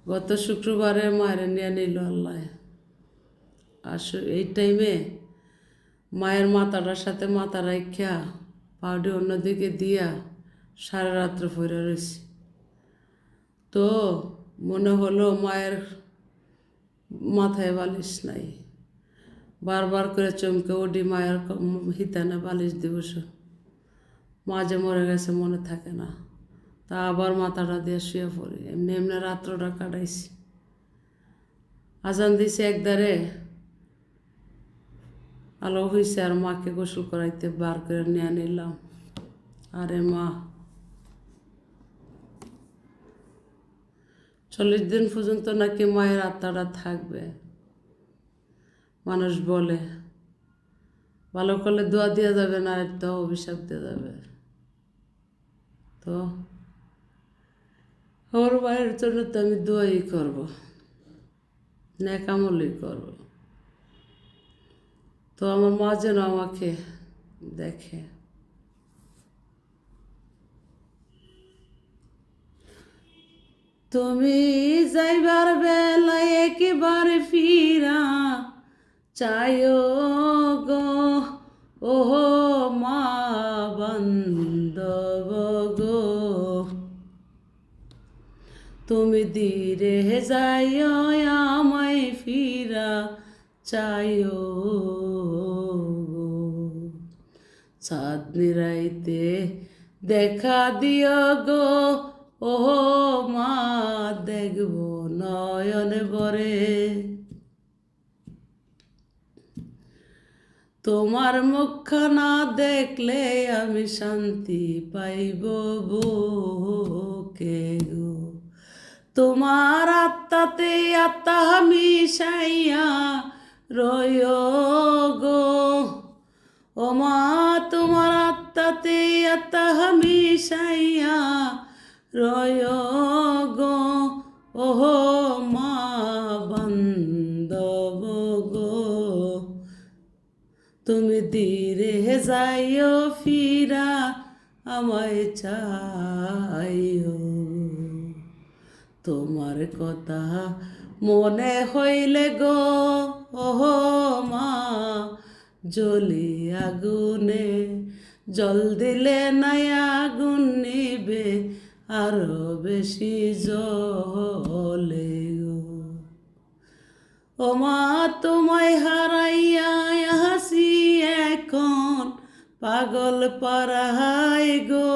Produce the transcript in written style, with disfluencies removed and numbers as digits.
গত শুক্রবারে মায়ের নিয়ে নিল আল্লাহ। আর এই টাইমে মায়ের মাথাটার সাথে মাথা রাখা পাউডি অন্যদিকে দিয়া সারা রাত্র পড়ে রয়েছি। তো মনে হলো মায়ের মাথায় বালিশ নাই, বারবার করে চমকে উঠি মায়ের হিতানে বালিশ দিবস। মা যে মরে গেছে মনে থাকে না, তা আবার মাথাটা দিয়ে শুয়ে পড়ি। এমনি এমনি রাত্রটা কাটাইছি। আজান দিছে একদারে, আলো হয়েছে আর মাকে গোসল করাইতে বার করে নিয়ে নিলাম। আরে মা, 40 দিন পর্যন্ত নাকি মায়ের আত্মাটা থাকবে মানুষ বলে। ভালো করলে দোয়া দেওয়া যাবে না, তো অভিশাপ দেওয়া যাবে। তো আমার মায়ের জন্য তো আমি দোয়াই করব, নেকামলই করব। তো আমার মা যেন আমাকে দেখে। তুমি যাইবার বেলায় একেবারে ফিরা চাইও গো, ওহো মা বান্ধব গো। তুমি ধীরে যাইও আমায় ফিরা চাইও গো। চাঁদনি রাইতে দেখা দিও গো, ও মা দেখব নয়ন ভরে। তোমার মুখখানা দেখলে আমি শান্তি পাইব বুকে গো। তোমার আত্মাতে আত্মা মিশাইয়া রইও গো, ও মা তোমার আত্মাতে আত্মা মিশাইয়া রইও গো, ওহো মা বান্ধব গো। তুমি ধীরে যাইও ফিরা আমায় চাইও। তোমার কথা মনে হইলে গো, ওহো মা জ্বলি আগুনে। জল দিলে নাই আগুন নিবে, আরো বেশি জ্বলে গো। ও মা তোমায় হারাইয়া হাসি এখন পাগল পাড়ায় গো।